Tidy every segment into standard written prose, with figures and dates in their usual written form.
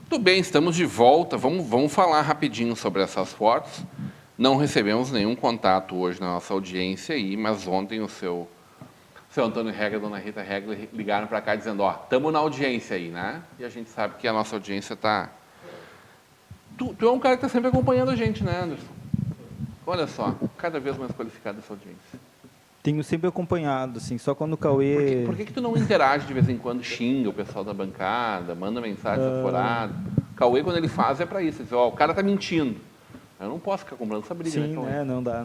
Tudo bem, estamos de volta. Vamos falar rapidinho sobre essas fotos. Não recebemos nenhum contato hoje na nossa audiência aí, mas ontem o seu Antônio Regler e a dona Rita Regler ligaram para cá dizendo, estamos na audiência aí, né? E a gente sabe que a nossa audiência está... Tu é um cara que está sempre acompanhando a gente, né, Anderson? Olha só, cada vez mais qualificada essa audiência. Tenho sempre acompanhado, assim, só quando o Cauê... Por que tu não interage de vez em quando, xinga o pessoal da bancada, manda mensagem desaforada? Cauê, quando ele faz, é para isso. Ele diz, o cara tá mentindo. Eu não posso ficar comprando essa briga, Sim, né, Cauê? né? Não dá.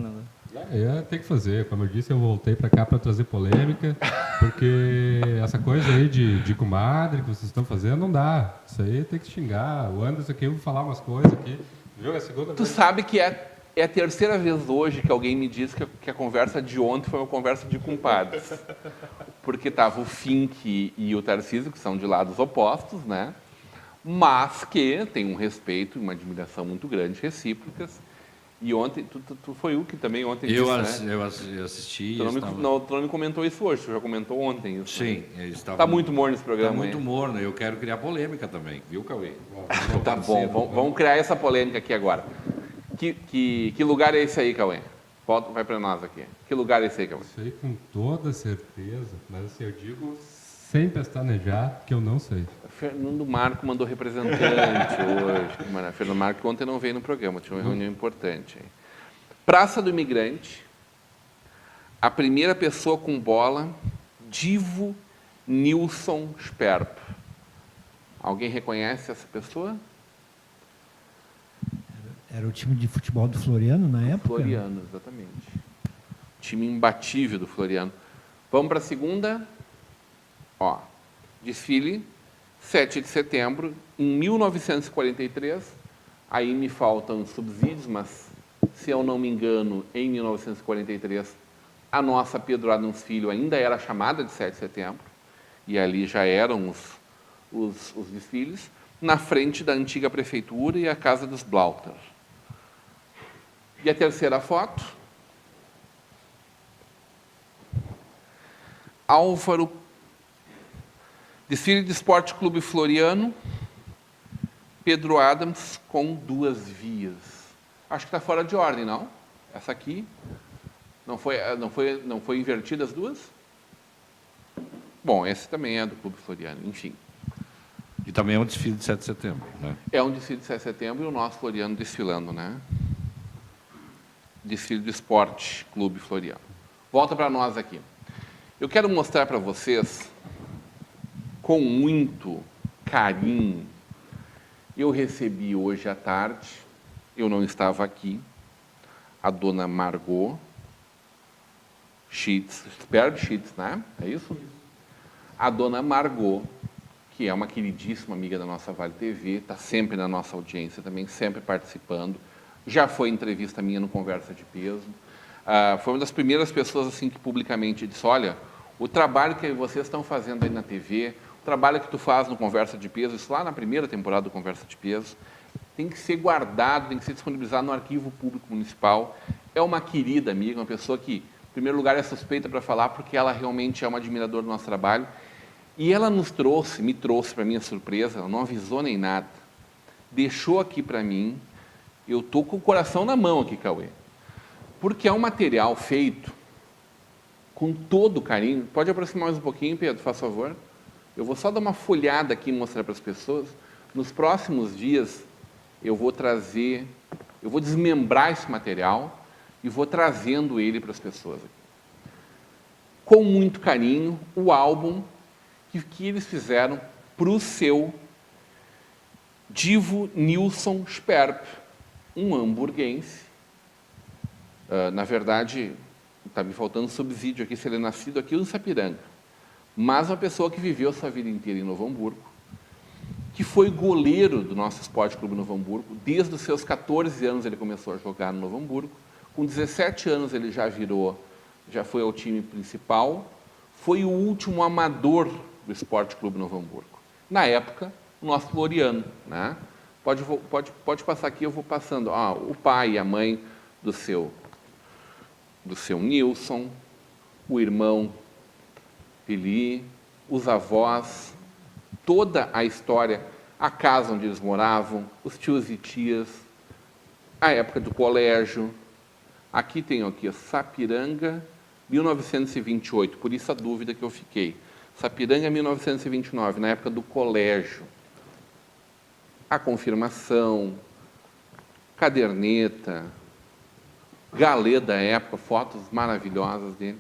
Tem que fazer. Como eu disse, eu voltei para cá para trazer polêmica, porque essa coisa aí de comadre que vocês estão fazendo não dá. Isso aí tem que xingar. O Anderson aqui, eu vou falar umas coisas aqui. Viu? É a segunda Tu vez. sabe que é a terceira vez hoje que alguém me diz que a conversa de ontem foi uma conversa de compadres. Porque tava o Fink e o Tarcísio, que são de lados opostos, né? Mas que tem um respeito e uma admiração muito grande, recíprocas. E ontem, tu foi o que também ontem disse, né? Eu assisti. Tu não me comentou isso hoje, tu já comentou ontem isso. Sim. Né? Está muito morno esse programa. Está muito morno, eu quero criar polêmica também, viu, Cauê? Tá bom, vamos criar essa polêmica aqui agora. Que lugar é esse aí, Cauê? Vai para nós aqui. Que lugar é esse aí, Cauê? Sei com toda certeza, mas assim, eu digo sem pestanejar que eu não sei. Fernando Marco mandou representante hoje. Fernando Marco ontem não veio no programa, tinha uma reunião importante. Praça do Imigrante, a primeira pessoa com bola, Divo Nilson Sperp. Alguém reconhece essa pessoa? Era o time de futebol do Floriano na época? Floriano, exatamente. Time imbatível do Floriano. Vamos para a segunda. Desfile, 7 de setembro, em 1943. Aí me faltam subsídios, mas, se eu não me engano, em 1943, a nossa Pedro Adams Filho ainda era chamada de 7 de setembro. E ali já eram os desfiles, na frente da antiga prefeitura e a casa dos Blauter. E a terceira foto, Álvaro, desfile de Esporte Clube Floriano, Pedro Adams com 2 vias. Acho que está fora de ordem, não? Essa aqui, não foi invertida as duas? Bom, esse também é do Clube Floriano, enfim. E também é um desfile de 7 de setembro, né? É um desfile de 7 de setembro e o nosso Floriano desfilando, né? Desfile do Esporte Clube Floriano. Volta para nós aqui. Eu quero mostrar para vocês, com muito carinho, eu recebi hoje à tarde, eu não estava aqui, a dona Margot Schitz, Sperb Schitz, né? É isso? A dona Margot, que é uma queridíssima amiga da nossa Vale TV, está sempre na nossa audiência também, sempre participando. Já foi entrevista minha no Conversa de Peso. Foi uma das primeiras pessoas assim que publicamente disse, olha, o trabalho que vocês estão fazendo aí na TV, o trabalho que tu faz no Conversa de Peso, isso lá na primeira temporada do Conversa de Peso, tem que ser guardado, tem que ser disponibilizado no Arquivo Público Municipal. É uma querida amiga, uma pessoa que, em primeiro lugar, é suspeita para falar, porque ela realmente é uma admiradora do nosso trabalho. E ela me trouxe para minha surpresa, ela não avisou nem nada, deixou aqui para mim. Eu estou com o coração na mão aqui, Cauê. Porque é um material feito com todo carinho. Pode aproximar mais um pouquinho, Pedro, faz favor? Eu vou só dar uma folhada aqui e mostrar para as pessoas. Nos próximos dias, eu vou desmembrar esse material e vou trazendo ele para as pessoas aqui. Com muito carinho, o álbum que eles fizeram para o seu Divo Nilson Sperp, um hamburguense. Na verdade, está me faltando subsídio aqui, se ele é nascido aqui em Sapiranga, mas uma pessoa que viveu a sua vida inteira em Novo Hamburgo, que foi goleiro do nosso Esporte Clube Novo Hamburgo, desde os seus 14 anos ele começou a jogar no Novo Hamburgo, com 17 anos ele já foi ao time principal, foi o último amador do Esporte Clube Novo Hamburgo. Na época, o nosso Floriano, né? Pode passar aqui, eu vou passando. O pai e a mãe do seu Nilson, o irmão Pili, os avós, toda a história. a casa onde eles moravam, os tios e tias, a época do colégio. Aqui tem aqui, Sapiranga, 1928, por isso a dúvida que eu fiquei. Sapiranga, 1929, na época do colégio. A confirmação, caderneta, galê da época, fotos maravilhosas dele.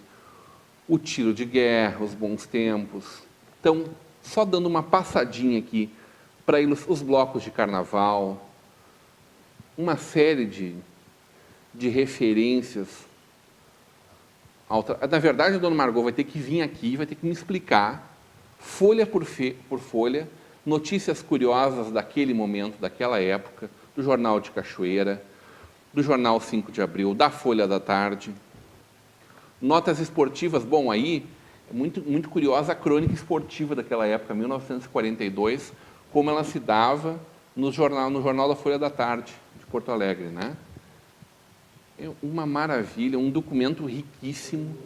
O tiro de guerra, os bons tempos. Então, só dando uma passadinha aqui para os blocos de carnaval, uma série de referências. Na verdade, a dona Margot vai ter que vir aqui, vai ter que me explicar, folha por folha, notícias curiosas daquele momento, daquela época, do Jornal de Cachoeira, do Jornal 5 de Abril, da Folha da Tarde. Notas esportivas, bom, aí é muito curiosa a crônica esportiva daquela época, 1942, como ela se dava no jornal da Folha da Tarde, de Porto Alegre, né? É uma maravilha, um documento riquíssimo.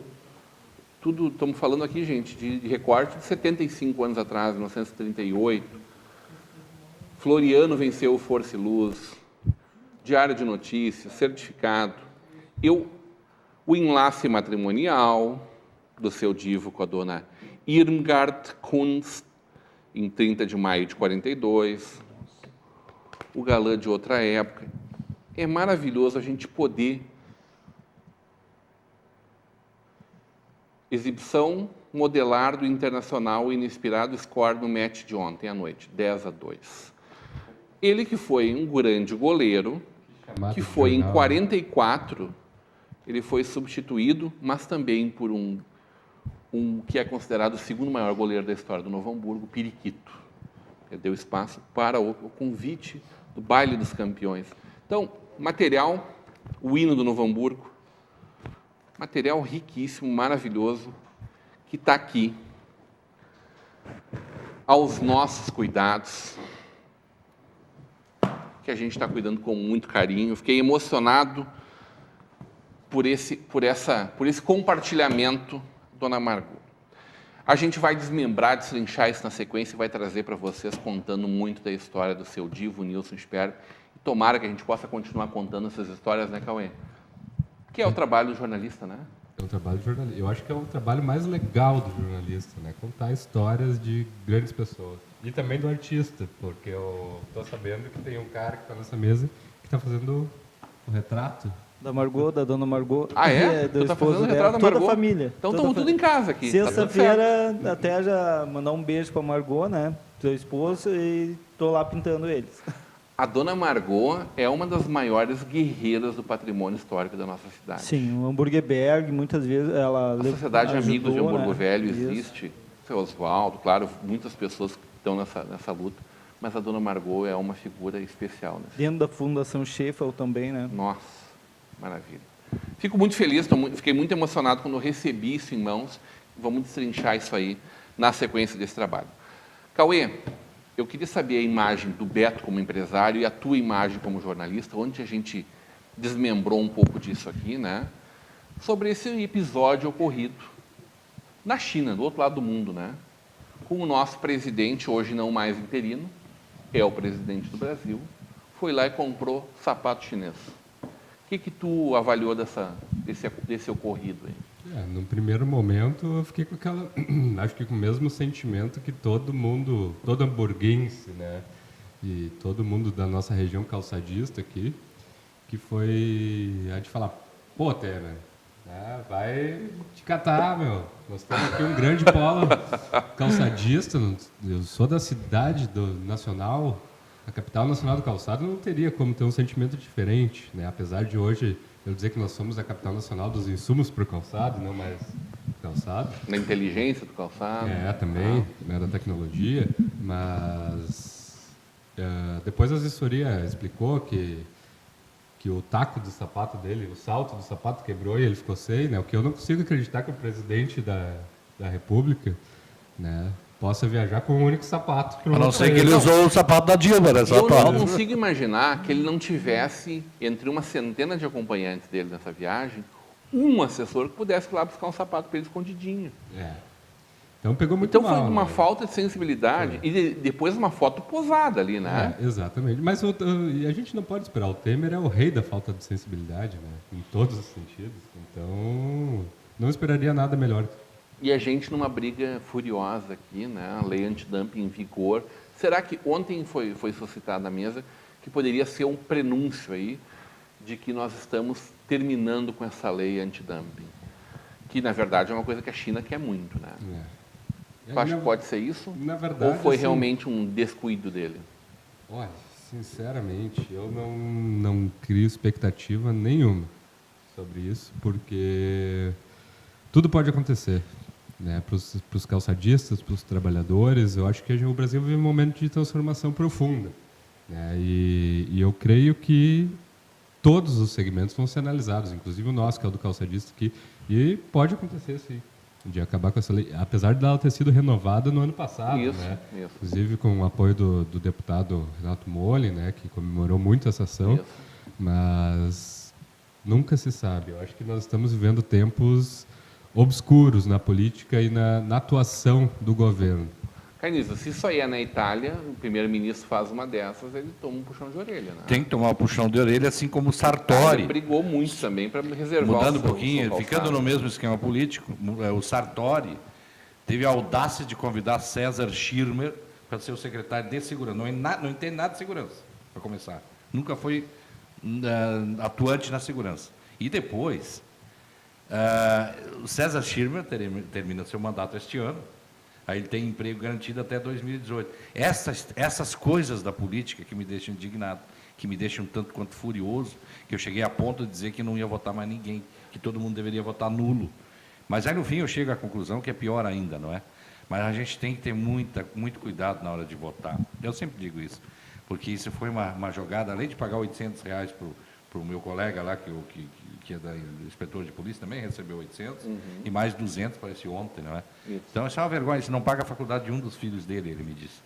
Tudo, estamos falando aqui, gente, de recorte de 75 anos atrás, 1938. Floriano venceu o Força e Luz, Diário de Notícias, certificado. O enlace matrimonial do seu divo com a dona Irmgard Kunst, em 30 de maio de 42. O galã de outra época. É maravilhoso a gente poder... Exibição modelar do Internacional Inspirado score no match de ontem à noite, 10-2. Ele que foi um grande goleiro, que foi em 44, ele foi substituído, mas também por um que é considerado o segundo maior goleiro da história do Novo Hamburgo, Periquito. Ele deu espaço para o convite do Baile dos Campeões. Então, material, o hino do Novo Hamburgo, material riquíssimo, maravilhoso, que está aqui, aos nossos cuidados, que a gente está cuidando com muito carinho. Fiquei emocionado por esse compartilhamento, dona Margot. A gente vai desmembrar, destrinchar isso na sequência e vai trazer para vocês contando muito da história do seu divo, Nilson Sperr. E tomara que a gente possa continuar contando essas histórias, né, Cauê? Que é o trabalho do jornalista, né? É um trabalho de jornalista. Eu acho que é o trabalho mais legal do jornalista, né? Contar histórias de grandes pessoas. E também do artista, porque eu estou sabendo que tem um cara que está nessa mesa que está fazendo o retrato. Da Margot, da dona Margot. Ah, é? Do Tu tá esposo fazendo o dela, retrato da toda Margot? a família. Então toda estamos a tudo em casa aqui. Tá tudo certo. Sexta-feira, até já mandar um beijo para Margot, né? Seu esposo, e tô lá pintando eles. A dona Margot é uma das maiores guerreiras do patrimônio histórico da nossa cidade. Sim, o Hamburgerberg, muitas vezes ela... A Sociedade de Amigos de Hamburgo Velho Isso. existe. O seu Oswaldo, claro, muitas pessoas que estão nessa luta. Mas a dona Margot é uma figura especial. Dentro da Fundação Schaeffel também, né? Nossa, maravilha. Fico muito feliz, fiquei muito emocionado quando eu recebi isso em mãos. Vamos destrinchar isso aí na sequência desse trabalho. Cauê, eu queria saber a imagem do Beto como empresário e a tua imagem como jornalista, onde a gente desmembrou um pouco disso aqui, né? Sobre esse episódio ocorrido na China, do outro lado do mundo, né? Com o nosso presidente, hoje não mais interino, é o presidente do Brasil, foi lá e comprou sapato chinês. O que tu avaliou desse ocorrido aí? No primeiro momento, eu fiquei com aquela... acho que com o mesmo sentimento que todo mundo, todo hamburguense, né? E todo mundo da nossa região calçadista aqui, que foi a de falar, pô, Tena, né, vai te catar, meu. Nós temos aqui um grande polo calçadista. Eu sou da cidade nacional, a capital nacional do calçado, não teria como ter um sentimento diferente, né? Apesar de hoje eu dizer que nós somos a capital nacional dos insumos para o calçado, não mais calçado. Na inteligência do calçado. Também, né, da tecnologia, mas depois a assessoria explicou que o taco do sapato dele, o salto do sapato quebrou e ele ficou sem, né? O que eu não consigo acreditar que o presidente da República, né, possa viajar com um único sapato. A não ser que ele usou o sapato da Dilma, né? Eu não consigo imaginar que ele não tivesse, entre uma centena de acompanhantes dele nessa viagem, um assessor que pudesse ir lá buscar um sapato para ele escondidinho. Então pegou muito Então mal. foi uma né? falta de sensibilidade e depois uma foto posada ali, né? Exatamente. Mas e a gente não pode esperar. O Temer é o rei da falta de sensibilidade, né? Em todos os sentidos. Então, não esperaria nada melhor. E a gente numa briga furiosa aqui, né? A lei antidumping em vigor. Será que ontem foi suscitada na mesa que poderia ser um prenúncio aí de que nós estamos terminando com essa lei antidumping? Que, na verdade, é uma coisa que a China quer muito, né? Tu acha que pode ser isso? Na verdade, Ou foi assim, realmente um descuido dele? Olha, sinceramente, eu não crio expectativa nenhuma sobre isso, porque tudo pode acontecer. Né? Para os calçadistas, para os trabalhadores, eu acho que o Brasil vive um momento de transformação profunda. Né? E eu creio que todos os segmentos vão ser analisados, inclusive o nosso, que é o do calçadista aqui, e pode acontecer, sim, de acabar com essa lei, apesar de ela ter sido renovada no ano passado, Isso, né? isso. Inclusive com o apoio do deputado Renato Molli, né, que comemorou muito essa ação, Isso. mas nunca se sabe. Eu acho que nós estamos vivendo tempos obscuros na política e na atuação do governo. Carnizo, se isso aí é na Itália, o primeiro-ministro faz uma dessas, ele toma um puxão de orelha, né? Tem que tomar um puxão de orelha, assim como o Ele Sartori. brigou muito também para reservar Mudando o um seu pouquinho, calçado. ficando no mesmo esquema político, o Sartori teve a audácia de convidar César Schirmer para ser o secretário de segurança. Não entende nada de segurança, para começar. Nunca foi atuante na segurança. E depois, o César Schirmer termina seu mandato este ano. Aí ele tem emprego garantido até 2018. Essas coisas da política que me deixam indignado, que me deixam tanto quanto furioso, que eu cheguei a ponto de dizer que não ia votar mais ninguém, que todo mundo deveria votar nulo. Mas aí, no fim, eu chego à conclusão que é pior ainda, não é? Mas a gente tem que ter muito cuidado na hora de votar. Eu sempre digo isso, porque isso foi uma jogada, além de pagar R$800 para o meu colega lá, que é do inspetor de polícia, também recebeu 800, e mais 200, parece ontem, não é? Isso. Então, isso é uma vergonha, isso não paga a faculdade de um dos filhos dele, ele me disse.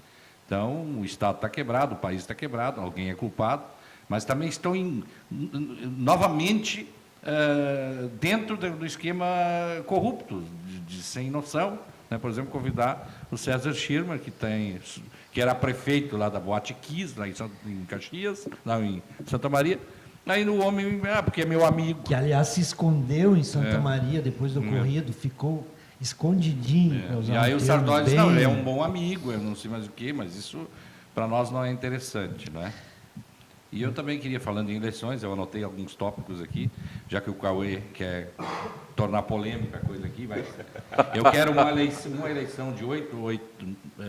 Então, o Estado está quebrado, o país está quebrado, alguém é culpado, mas também estão novamente dentro do esquema corrupto, de sem noção. Né? Por exemplo, convidar o César Schirmer, que era prefeito lá da Boate Kiss, lá em Caxias, lá em Santa Maria. Aí no homem, porque é meu amigo. Que, aliás, se escondeu em Santa Maria depois do ocorrido, ficou escondidinho. para usar E aí um o termo Sartori disse, bem- não, ele é um bom amigo, eu não sei mais o quê, mas isso para nós não é interessante, não é? E eu também queria, falando em eleições, eu anotei alguns tópicos aqui, já que o Cauê quer tornar polêmica a coisa aqui, eu quero uma eleição de 8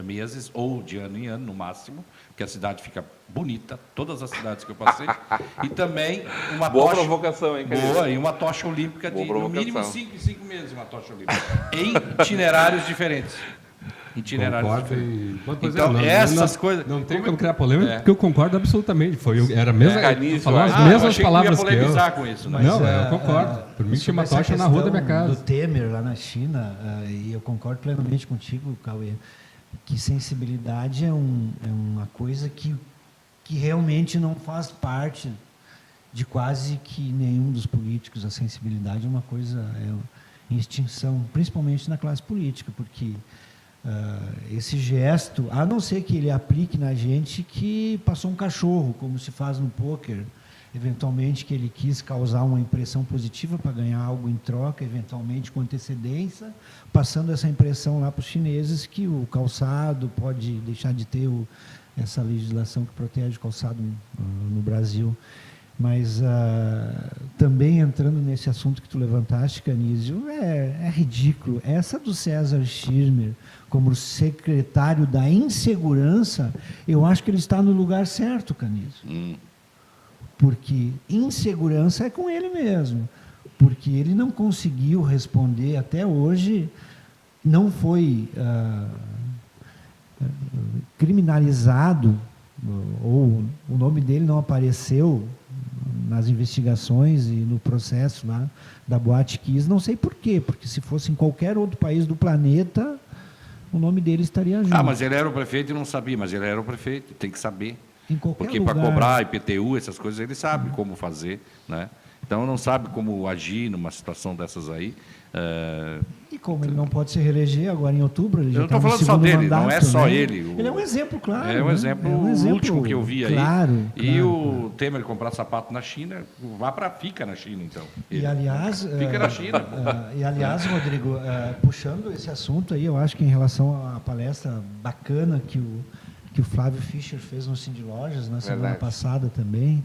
meses, ou de ano em ano, no máximo, porque a cidade fica bonita, todas as cidades que eu passei, e também uma Boa tocha... provocação, hein, Carnizo? Boa, e uma tocha olímpica Boa de, no mínimo, provocação. 5 em 5 meses, uma tocha olímpica, em itinerários diferentes. Concordo em... Então, essas coisas... Não tem como criar polêmica, porque eu concordo absolutamente. Era a mesma, Carnizo, falar as eu mesmas achei que palavras ia que eu. polemizar com isso, né? Mas, Não, eu concordo. Por mim, tinha uma sobre essa tocha na rua da minha questão casa. do Temer lá na China, e eu concordo plenamente contigo, Cauê, que sensibilidade é uma coisa que realmente não faz parte de quase que nenhum dos políticos. A sensibilidade é uma coisa em extinção, principalmente na classe política, porque esse gesto, a não ser que ele aplique na gente que passou um cachorro, como se faz no pôquer, eventualmente que ele quis causar uma impressão positiva para ganhar algo em troca, eventualmente com antecedência, passando essa impressão lá para os chineses que o calçado pode deixar de ter essa legislação que protege o calçado no Brasil. Mas também entrando nesse assunto que tu levantaste, Canísio, é ridículo. Essa do César Schirmer como secretário da insegurança, eu acho que ele está no lugar certo, Canísio. Porque insegurança é com ele mesmo. Porque ele não conseguiu responder até hoje, não foi criminalizado, ou o nome dele não apareceu nas investigações e no processo lá da Boate Kiss, não sei por quê, porque se fosse em qualquer outro país do planeta, o nome dele estaria junto. mas ele era o prefeito e não sabia, mas ele era o prefeito, tem que saber. Em qualquer Porque lugar. para cobrar IPTU, essas coisas, ele sabe como fazer, né? Então não sabe como agir numa situação dessas aí. E como ele não pode se reeleger agora em outubro, ele Eu já não está estou no falando só segundo dele, mandato, não é só né? ele. Ele é um exemplo, claro. É um né? exemplo, É um o exemplo, último que eu vi aí. claro, E claro, o Temer comprar sapato na China, fica na China, então. E aliás, Fica na China. Rodrigo, puxando esse assunto aí, eu acho que em relação à palestra bacana que o Flávio Fischer fez no Cindy Lojas na semana Verdade. passada também,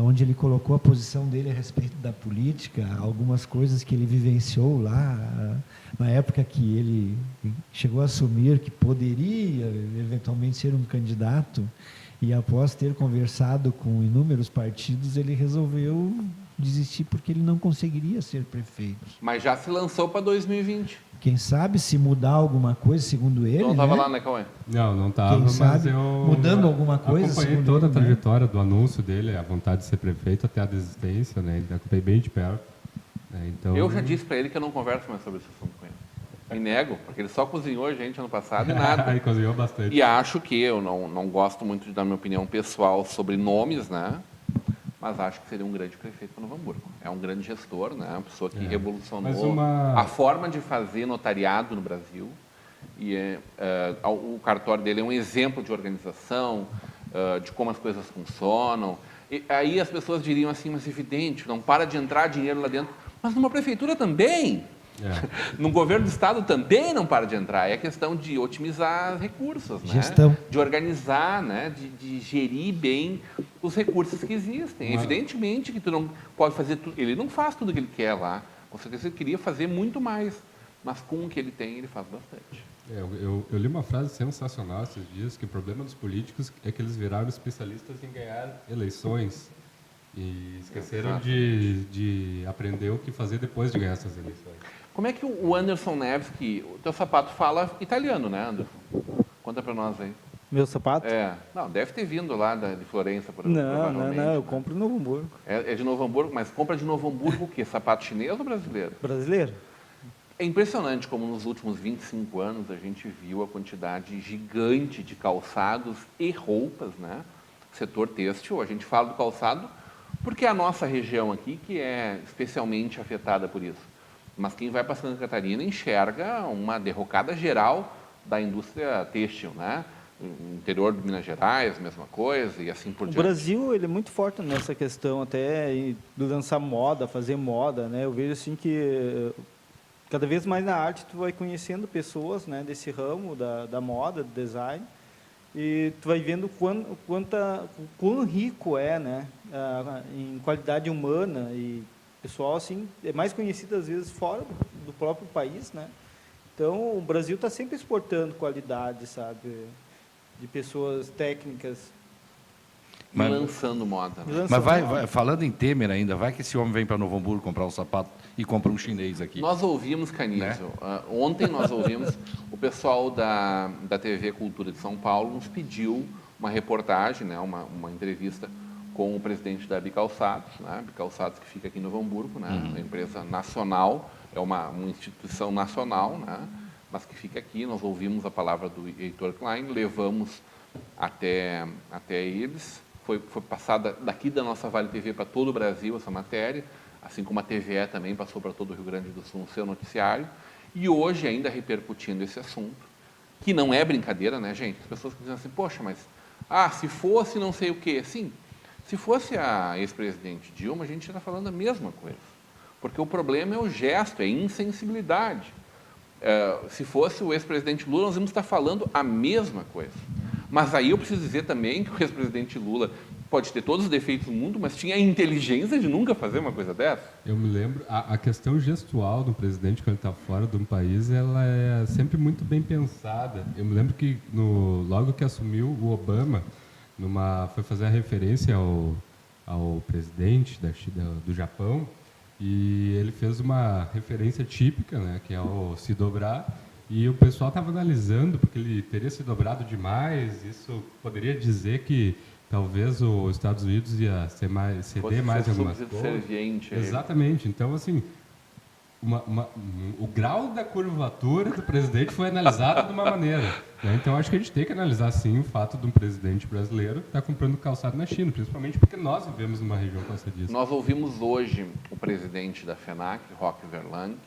onde ele colocou a posição dele a respeito da política, algumas coisas que ele vivenciou lá, na época que ele chegou a assumir que poderia eventualmente ser um candidato, e após ter conversado com inúmeros partidos, ele resolveu desistir porque ele não conseguiria ser prefeito. Mas já se lançou para 2020. Quem sabe se mudar alguma coisa, segundo ele, Tu não estava né? lá, né, Cauê? Não estava, Quem mas sabe, eu mudando alguma coisa, acompanhei segundo toda a ele, né? trajetória do anúncio dele, a vontade de ser prefeito até a desistência, né? Acompanhei bem de perto. Né? Então, Eu já disse para ele que eu não converso mais sobre esse assunto com ele. Me nego, porque ele só cozinhou a gente ano passado e nada. Aí cozinhou bastante. E acho que eu não gosto muito de dar minha opinião pessoal sobre nomes, né? Mas acho que seria um grande prefeito para Novo Hamburgo. É um grande gestor, né? Uma pessoa que Mas revolucionou uma- a forma de fazer notariado no Brasil. E o cartório dele é um exemplo de organização, de como as coisas funcionam. E aí as pessoas diriam assim, mas evidente, não para de entrar dinheiro lá dentro. Mas numa prefeitura também. No governo do estado também não para de entrar. É questão de otimizar recursos, né? Gestão. De organizar, né? De gerir bem os recursos que existem. Evidentemente que tu não pode fazer tudo. Ele não faz tudo o que ele quer lá. Com certeza ele queria fazer muito mais. Mas com o que ele tem, ele faz bastante. Eu li uma frase sensacional esses dias, que o problema dos políticos é que eles viraram especialistas em ganhar eleições e esqueceram de aprender o que fazer depois de ganhar essas eleições. Como é que o Anderson Neves, que o teu sapato fala italiano, né, Anderson? Conta para nós aí. Meu sapato? Não, deve ter vindo lá de Florença, Não, eu né? compro em Novo Hamburgo. É de Novo Hamburgo, mas compra de Novo Hamburgo o quê? Sapato chinês ou brasileiro? Brasileiro? É impressionante como nos últimos 25 anos a gente viu a quantidade gigante de calçados e roupas, né? Setor têxtil, a gente fala do calçado porque é a nossa região aqui que é especialmente afetada por isso. Mas quem vai para Santa Catarina enxerga uma derrocada geral da indústria têxtil, né? No interior de Minas Gerais, mesma coisa, e assim por O diante. Brasil ele é muito forte nessa questão até de lançar moda, fazer moda, né? Eu vejo assim que cada vez mais na arte tu vai conhecendo pessoas, né, desse ramo da moda, do design, e tu vai vendo o quão rico é, né, em qualidade humana, e pessoal assim é mais conhecido às vezes fora do próprio país, né? Então o Brasil está sempre exportando qualidade, sabe, de pessoas técnicas. E lançando moda. Né? Mas vai, falando em Temer ainda, vai que esse homem vem para Novo Hamburgo comprar um sapato e compra um chinês aqui. Nós ouvimos, Canísio, ontem nós ouvimos, o pessoal da TV Cultura de São Paulo nos pediu uma reportagem, né, uma entrevista com o presidente da Bicalçados, né, Bicalçados que fica aqui em Novo Hamburgo, né, uma empresa nacional, é uma instituição nacional, né, mas que fica aqui. Nós ouvimos a palavra do Heitor Klein, levamos até eles. Foi passada daqui da nossa Vale TV para todo o Brasil essa matéria, assim como a TVE também passou para todo o Rio Grande do Sul no seu noticiário. E hoje, ainda repercutindo esse assunto, que não é brincadeira, né, gente? As pessoas dizem assim, poxa, mas se fosse não sei o quê. Sim, se fosse a ex-presidente Dilma, a gente está falando a mesma coisa. Porque o problema é o gesto, é a insensibilidade. Se fosse o ex-presidente Lula, nós íamos estar falando a mesma coisa. Mas aí eu preciso dizer também que o ex-presidente Lula pode ter todos os defeitos do mundo, mas tinha a inteligência de nunca fazer uma coisa dessa. Eu me lembro, a questão gestual do presidente quando ele está fora de um país, ela é sempre muito bem pensada. Eu me lembro que logo que assumiu o Obama, foi fazer a referência ao presidente do Japão, e ele fez uma referência típica, né, que é o se dobrar. E o pessoal estava analisando, porque ele teria se dobrado demais, isso poderia dizer que talvez os Estados Unidos ia ceder mais em algumas coisas. Subserviente. Exatamente. Então, assim, o grau da curvatura do presidente foi analisado de uma maneira. Né? Então, acho que a gente tem que analisar, sim, o fato de um presidente brasileiro estar comprando calçado na China, principalmente porque nós vivemos numa região calçadista. Nós ouvimos hoje o presidente da FENAC, Roque Verlanck.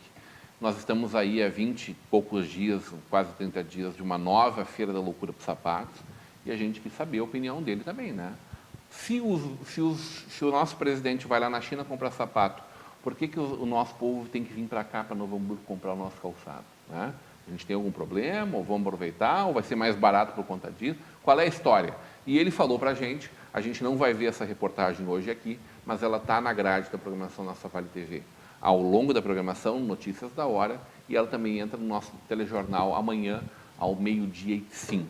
Nós estamos aí há 20 e poucos dias, quase 30 dias, de uma nova Feira da Loucura para Sapatos, e a gente quis saber a opinião dele também, né? Se o nosso presidente vai lá na China comprar sapato, por que o nosso povo tem que vir para cá, para Novo Hamburgo, comprar o nosso calçado? Né? A gente tem algum problema, ou vamos aproveitar, ou vai ser mais barato por conta disso? Qual é a história? E ele falou para a gente não vai ver essa reportagem hoje aqui, mas ela está na grade da programação da nossa Vale TV. Ao longo da programação, Notícias da Hora, e ela também entra no nosso telejornal amanhã, ao 12h05.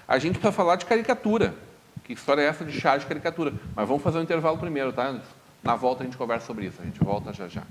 A gente precisa falar de caricatura. Que história é essa de chá de caricatura? Mas vamos fazer um intervalo primeiro, tá? Na volta a gente conversa sobre isso. A gente volta já já.